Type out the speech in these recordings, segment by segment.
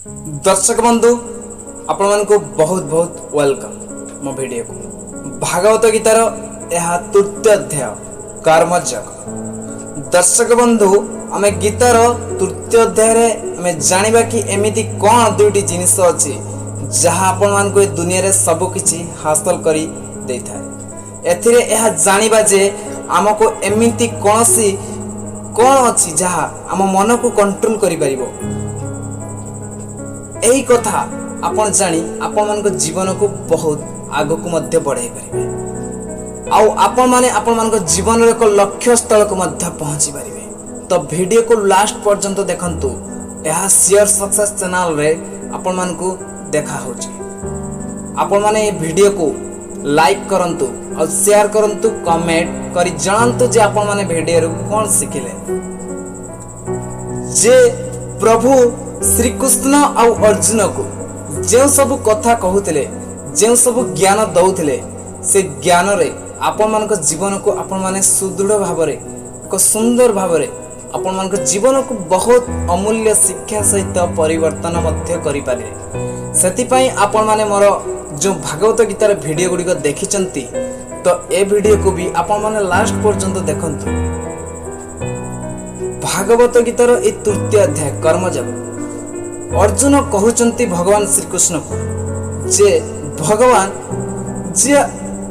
दर्शक बंधु आपण मानक बहुत बहुत वेलकम मो वीडियो को भागवत गीतार यह तृतीय अध्याय कर्मयोग। दर्शक बंधु आम गीतार तृतीय अध्याय आम जानिबा कि एमिति कौन दुईटी जिनिस अच्छी जहाँ आपण मानक दुनिया रे सब किछि हासिल करी देई थाए। एथिरे यह जानिबा जे आमको एमिति कोनसी कौन अच्छी जहाँ आम मन को कंट्रोल करि परिबो। यही कथा आपण जानी आपण मान जीवन को बहुत आग को मध्य बढ़ाई पारे आउ आपण माने आपण मान जीवन एक लक्ष्य स्थल को मध्य पहुंची पारे। तो वीडियो को लास्ट पर्यंत देखंतु। यह शेयर सक्सेस चैनल रे आपण मान को देखा होची। आपण माने ये वीडियो को लाइक करंतु और शेयर करंतु, कमेंट करी जानतु जे आपण माने वीडियो रो कोन सिखिले। जे प्रभु श्री कृष्ण आउ अर्जुन को जो सब कथा कहूतिले, जो सब ज्ञान दउथिले, से ज्ञान रे आपण मान जीवन को आपण माने सुदृढ़ भाव रे एक सुंदर भाव रे आपण मान जीवन को बहुत अमूल्य शिक्षा सहित परिवर्तन मध्य करि पारे। सेति पई आपण माने मोर जो भागवत गीतार वीडियो गुडी को देखिचंती, तो ए वीडियो को भी आपण माने लास्ट पर्यंत देखंतु। भागवत गीतार ए तृतीय अध्याय कर्मयोग। अर्जुन कहउचंती भगवान श्री कृष्ण को जे भगवान जे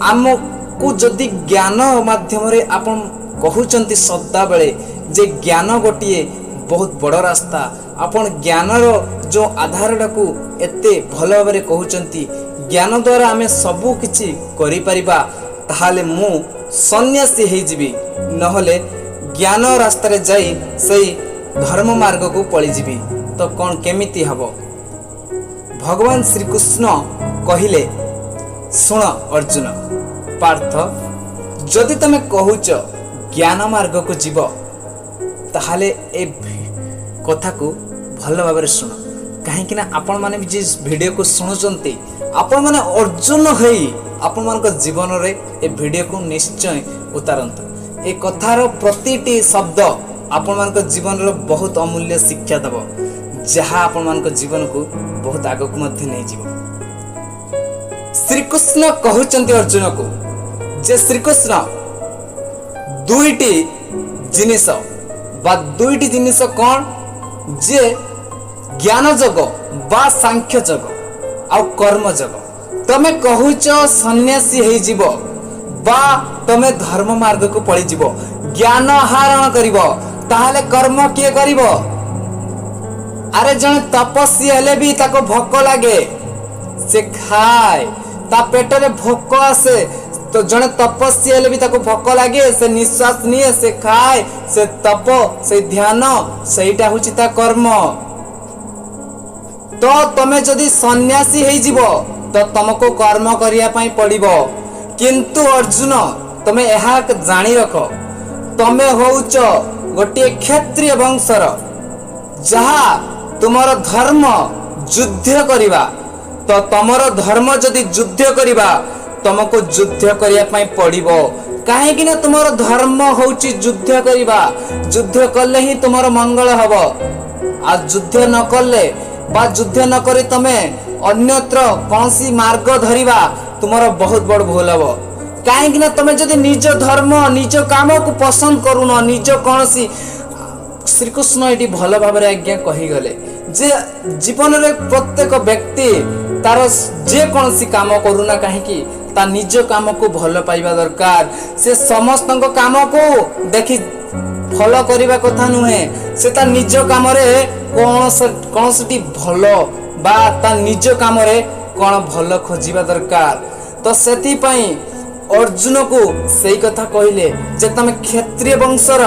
आमको जदि ज्ञान माध्यम रे आपण कहउचंती सदा बेले जे ज्ञान गोटिए बहुत बड़ रास्ता, आपण ज्ञान रो जो आधारटा को एते भल भाव रे कहउचंती ज्ञान द्वारा आमे सबु किछि करि परिबा, ताहाले मु सन्यासी हे जिबी, नहले ज्ञान रास्ता रे जाई सही धर्म मार्ग को पळि जिबी। तो कौन केमिति हबो। भगवान श्री कृष्ण कहिले, सुन अर्जुन पार्थ, जदि तमे कहूच ज्ञान मार्ग को जीव, ताहाले ए कथा को भल भाव रे सुन। कहीं ना आपण माने भी जिस वीडियो को सुनुचंती, आपण माने अर्जुन हेई आपण मान जीवन रे ए वीडियो को निश्चय उतारंतु। ए कथार प्रतिटी शब्द आपण मान जीवन रो बहुत अमूल्य शिक्षा दबो, जहाँ आपण मान जीवन को बहुत आग को मध्य नहीं जीव। श्री कृष्ण कहउचंती अर्जुन को जे श्री कृष्ण दुईटी जिनिस बा दुईटी जिनिस कौन जे ज्ञान जग बा सांख्य जग आ कर्म जग। तमे कहउच सन्यासी हे जीव बा तमे धर्म मार्ग को पळि जीव, ज्ञान आहरण करिवो, ताहाले कर्म किए करिवो। अरे जने तपस्वी हेले भी ताको भोक लागे, से खाए, ता पेट रे भोक आसे। तो जने तपस्वी हेले भी ताको भोक लागे, से निश्वास निये, से खाए, से तप, से ध्यान, सेटा होची ता कर्म। तो तमे जदि सन्यासी हे जीवो तो तुमको कर्म करिया पई पड़िबो। किंतु अर्जुन तमे एहा जानि रख, तमे होउच गोटे क्षत्रिय वंशर, जहा तुमर धर्म युद्ध करिबा। तो तुमर धर्म जदि युद्ध करिबा, तुमको युद्ध करिया पई पड़िबो। काहे कि ना तुमर धर्म होउची युद्ध करिबा, युद्ध करले ही तुमर मंगल हबो। आ युद्ध न करले बा युद्ध न करी तमे अन्यत्र कौनसी मार्ग धरिबा, तुमर बहुत बड़ भूल हबो। काहे कि ना तमे जदि निज धर्म निज काम को पसंद करूनो, निज कौनसी श्री कृष्ण ये भल भाव आज्ञा कही गले जे जीवन रे प्रत्येक व्यक्ति तार जे कौन सी काम करूना कहीं ता निज काम को भल पाइबा दरकार। से समस्त काम को देखी फॉलो करबा कथा नुहे, से ता निज काम रे कौन सी भल बा ता निज काम रे कौन भल खोजिबा दरकार। तो सेति पई अर्जुन को सही कथा कहले जे तमे क्षत्रिय वंशर,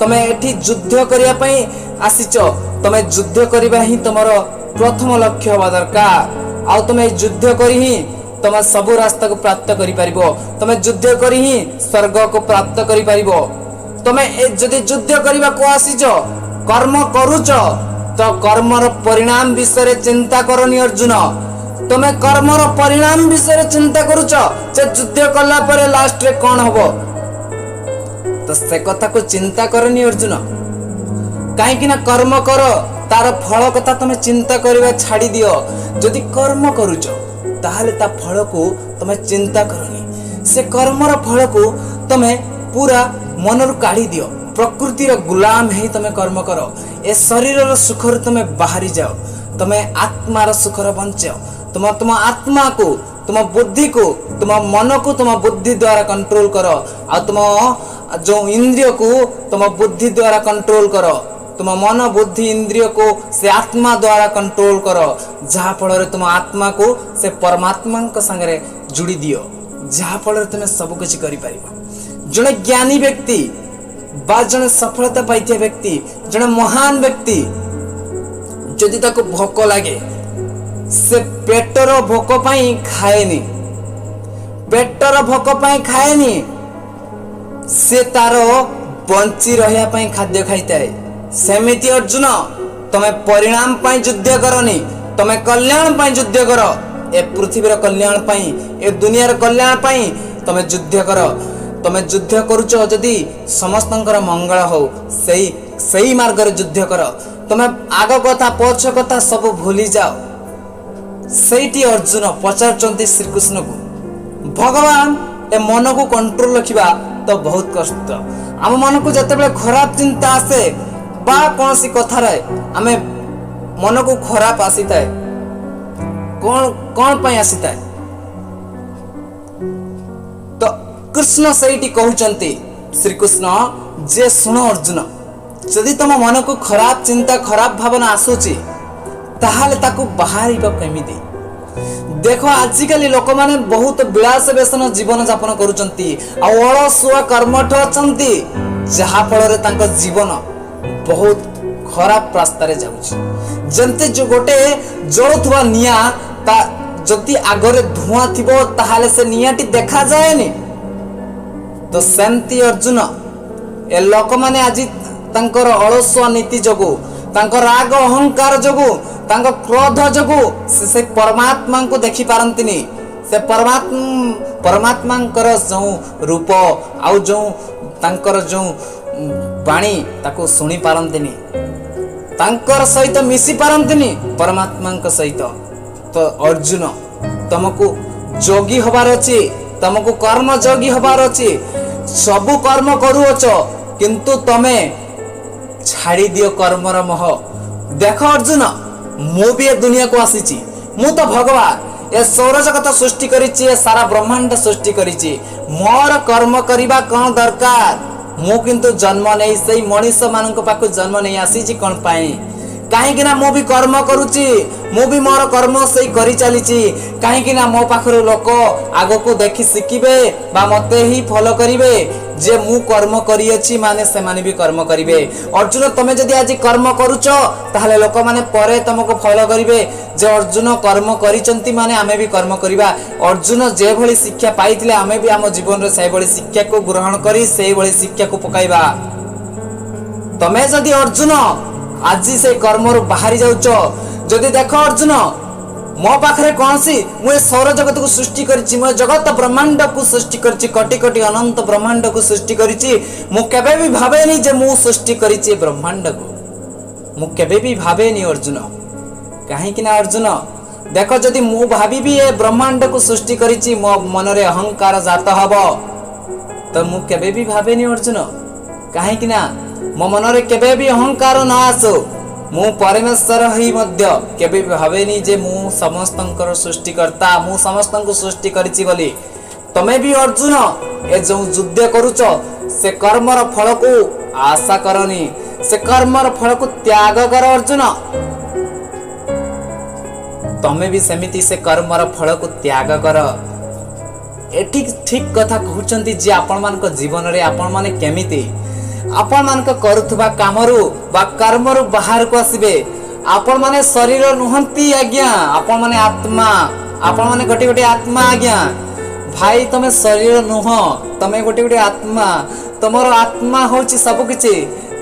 तमे एठी युद्ध करिया पई आसीच, तमे युद्ध करिबा ही तमर प्रथम लक्ष्य हवा दरकार। आ तमे युद्ध करी ही तमे सब रास्ता को प्राप्त करि परिबो, तमे युद्ध करी ही स्वर्ग को प्राप्त करि परिबो। तमे जदि युद्ध करिबा को आसीच, कर्म करूच, तो कर्मर परिणाम विषय चिंता करनी अर्जुन। तमे कर्मर परिणाम विषय चिंता करूच, जे युद्ध कला परे लास्ट रे कोन हबो, तो से कथा को चिंता करनी अर्जुन। काहे कि ना कर्म कर तार फल कथा तुम चिंता करवा छाड़ी दियो। जदि कर्म करुच ताहले ता फल को तुम चिंता करनी। से कर्मर फल को तुम पूरा मनरु काढ़ी दियो। प्रकृतिर गुलाम है तुम कर्म कर। ए शरीर सुखर तुम बाहरी जाओ। तुम आत्मार सुखर बंचाओ। तुम आत्मा को, तुम बुद्धि को, तुम मन को तुम बुद्धि द्वारा कंट्रोल कर। आ तुम जो इंद्रिय को तुम बुद्धि द्वारा कंट्रोल कर। तुम मन बुद्धि इंद्रिय को से आत्मा द्वारा कंट्रोल कर। जहा फल तुम आत्मा को से परमात्मा संगे जोड़ी दियो। जहा फल तुम सब कुछ करि परिबो। जने ज्ञानी व्यक्ति बा जने सफलता पाइथिया व्यक्ति, जने महान व्यक्ति जदि ताको भोक लागे से पेटर भोक पाई खाएनी। पेटर भोक पाई खाएनी, से तार बंची रहिया पाई खाद्य खाइताए। सेमिति अर्जुन तमे परिणाम पाई युद्ध करनी, तमे कल्याण पाई युद्ध कर। ए पृथ्वीर कल्याण पाई, ए दुनियार कल्याण पाई तमे युद्ध कर। तमे युद्ध करूच जदि समस्तंकर मंगल हो, सही मार्ग रे युद्ध कर। तमे आग कथा पछ कथा सब भूली जाओ। सेठी अर्जुन पचारचंती श्रीकृष्ण को, भगवान ए मन को कंट्रोल रखिबा तो बहुत कष्ट। आम मन को जते खराब चिंता आसे बा कौन सी कथा रे आमे मन को खराब आसी थाए, कौन पाई आसी थाए। तो कृष्ण सेठी कहउचंती श्रीकृष्ण जे सुनो अर्जुन, जदि तुम मन को खराब चिंता खराब भावना आसुची ताहाले ताकू बाहरी केमिति। देखो आजिकली लोक माने बहुत विलास व्यसन जीवन यापन करुचंती, आ अलसुआ कर्मठ अचंती, जहा फल रे तांको जीवन बहुत खराब रास्ता रे जाउची। जंते जो गोटे जळुथुवा निया ता जति आगरे धुआं थिबो ताहाले से नियाटी देखा जाएनी। तो सेंती अर्जुन ए लोक माने आजि तांकर अलसुआ नीति जगु, तांकर राग अहंकार जगु, तांको क्रोध जगु से परमात्मा को देखि पारंतिनी। से परमात्मा जो रूप आउ जो तांकर जो बाणी ताको सुनी पारंतिनी, तांकर सहित मिसी पारंतिनी परमात्मा सहित। तो अर्जुन तुमको जोगी हबार अछि, तुमको कर्म जोगी हबार अछि। सबु कर्म करूअछ किंतु तमे छाड़ी दियो कर्मर मोह। देख अर्जुन, मु भी ए दुनिया को आसीची, मु तो भगवान ए सौर जगत सृष्टि करिची, ए सारा ब्रह्मांड सृष्टि करिची। मोर कर्म करिबा कौन दरकार। मु किंतु जन्म नहीं सही मनीष मानक पाखु जन्म नहीं आसीची कौन पाई। कहीं मु भी कर्म करुची, मु भी मोर कर्म सही करी चलीची। कहीं मो पाखर लोक आग को देखि शिखिबे बा मते ही फॉलो करिवे जे मु कर्म करियछि माने से माने भी कर्म करिवे। अर्जुन तमे जदि आज कर्म करूच ताहले लोक माने परे तुमको फॉलो करिवे जे अर्जुन कर्म करिचंती माने आमे भी कर्म करिबा। अर्जुन जे भली शिक्षा पाइथिले आमे भी आम जीवन रे से भली शिक्षा को ग्रहण करी से भली शिक्षा को पकाइबा। तमे जदि अर्जुन आज से कर्म रु बाहरी जाउच, जदि देख अर्जुन मो पाखरे कौन सी मुझे सौर जगत को सृष्टि करिछि, मो जगत ब्रह्मांड को सृष्टि करिछि, कोटि कोटि अनंत ब्रह्मांड को सृष्टि करिछि। मु केबे भी भाबेनी जे मु सृष्टि करिछि ब्रह्मांड को, मु केबे भी भाबेनी अर्जुन। काहे कि ना अर्जुन देखो जदि मु भाबिबी ए ब्रह्मांड को सृष्टि करिछि मो मन रे अहंकार जात हबो तो मु केबे भी भाबेनी अर्जुन। काहे कि ना मो मन रे केबे भी अहंकार न आसो। मु परमेश्वर ही मध्य केबे भावेनी जे मु समस्तंकर सृष्टिकर्ता, मु समस्तंको सृष्टि करिछि बोली। तमे भी अर्जुन ए जो युद्ध करूच से कर्मर फल को आशा करनी, से कर्मर फल को त्याग कर अर्जुन। तमे भी सेमिति से कर्मर फल को त्याग कर। ए ठीक कथा कहउचंती जे आपण मानक जीवन रे आपण माने केमिति आपण मानक करुथबा कामरु बा कर्मरु बाहर को आसीबे। आपण माने शरीर नुहंती आज्ञा, आपण माने आत्मा, आपण माने गोटे गोटे आत्मा आज्ञा। भाई तमे शरीर नुह, तमे गोटे गोटे आत्मा। तमरो आत्मा होची सब किछि,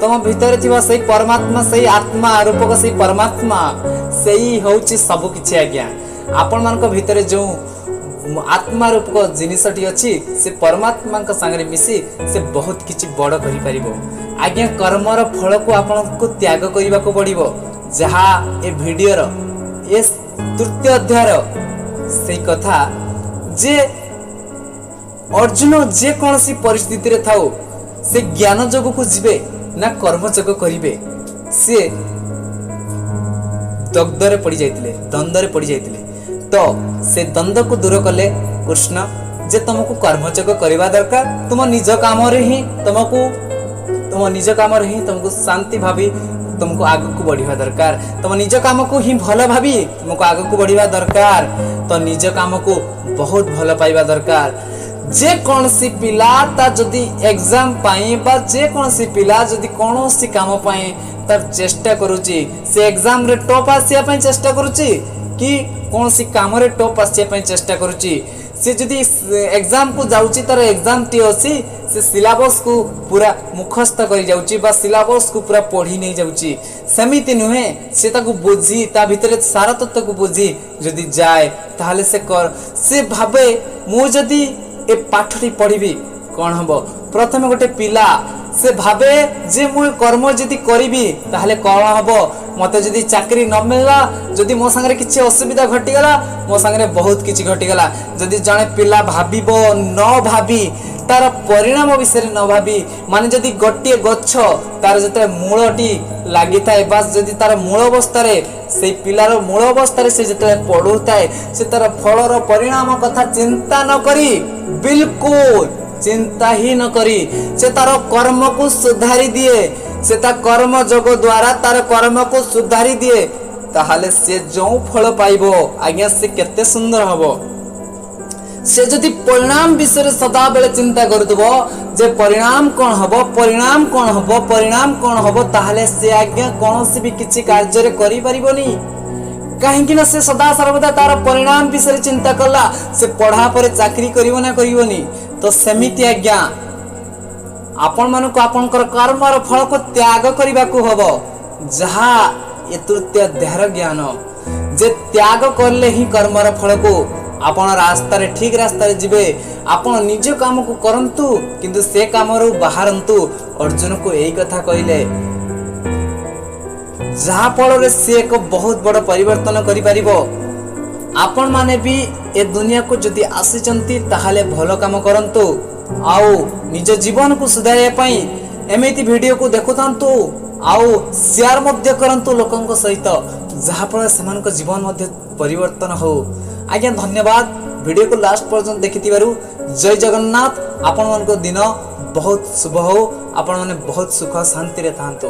तम भीतर थिबा सही परमात्मा, सही आत्मा रूपक सही परमात्मा सही होची सब किछि आज्ञा। आपण मानक भीतर जो आत्मा रूपक जिनिसटी अच्छी से परमात्मा संगे मिसी से बहुत किछि बड़ करि परिबो आज्ञा। कर्मर फल को आपन को त्याग करबा को पड़िबो। जहा ए भिडियोर ए तृतीय अध्याय से कथा जे अर्जुन जे कौन सी परिस्थिति रे थाउ से ज्ञान जग को जीवे ना कर्म जग करिवे से दग्धरे पड़ जाइतिले द्वंद्वरे पड़ जाइतिले तो से द्वंद्व को दूर कले कृष्ण जे तुमको कर्मजग करवा दरकार तुम निज काम तुमको शांति भावी तुमको आग को बढ़िया दरकार तुम निज काम को ही भल भावी तुमको आग को बढ़िया दरकार तो निज काम को बहुत भल पाइबा दरकार जे कौन सी पिला ता जदि एग्जाम पाए बा जे कौन सी पिला जदि कौन सी काम पाए तार चेष्टा करूची से एग्जाम रे टॉप आसिया पई चेष्टा करूची कि कौन सी काम रे टॉप आसिया पई चेष्टा करूची से जदि एग्जाम को जाउची तार एग्जाम टी अछि से सिलेबस को पूरा मुखस्त करी जाउची बा सिलेबस को पूरा पढ़ी नहीं जाउची समिति नुहे से ताको बुझी ता भितरे सारा तत्व को बुझी जदि जाए ताहले से कर से भाबे मु जदि ए पाठटी पढ़ी कौन हम प्रथम गोटे पिला से भावे जे मु कर्म जदि करी ताहले कौन हम मते जदि चाकरी न मिलला जदि मो संगे किछि असुविधा घटी गला मो संगे बहुत किछि घटी गला जदि जने पिला भाबिबो न भाबी तार परिणाम विषय न भाबी माने जदि गोटे गछ तार जते मूलटी लागि थाए बस जदि तार मूल अवस्था रे से पिलार मूल अवस्था रे से जते पडु थाए से तार फलर परिणाम कथा चिंता न करी बिल्कुल चिंता ही न करी से तार कर्म को सुधारी दिए से ता कर्म जोग द्वारा तार कर्म को सुधारी दिए ताहले से जो फल पाइबो आज्ञा से केते सुंदर हबो से जदि परिणाम विषय सदा बेले चिंता करथबो जे परिणाम कोन हबो परिणाम कोन हबो परिणाम कोन हबो ताहले से आज्ञा कोनोसी भी किछि कार्य रे करि परिबोनी काहेकि ना से सदा सर्वदा तार परिणाम विषय चिंता कला से पढ़ा पर चाकरी करिवो ना करिवोनी तो सेमिति आज्ञा आपण मानको आपनकर कर्मर फल को त्याग करिबा को हबो जहा ए तृतीय अध्याय ज्ञान जे त्याग करले ही कर्मर फल को आपण रास्ता रे ठीक रास्ता रे जिबे आपण निज काम को करंतु किंतु से काम रो बाहरंतु अर्जुन को एही कथा कहिले जहा फल रे से एक बहुत बड़ परिवर्तन करि परिबो आपण माने भी ए दुनिया को जदि आसीचंती ताहाले भलो काम करंतु आउ निज जीवन को सुधारे पई एमिति वीडियो को देखुतंतु आउ शेयर मध्य करंतु लोकन को सहित जहा पर समान को जीवन मध्य परिवर्तन हो आज्ञा धन्यवाद वीडियो को लास्ट पर्यंत देखिथिबारु जय जगन्नाथ आपण मन को दिन बहुत शुभ हो आपण माने बहुत सुख शांति रे थांतु।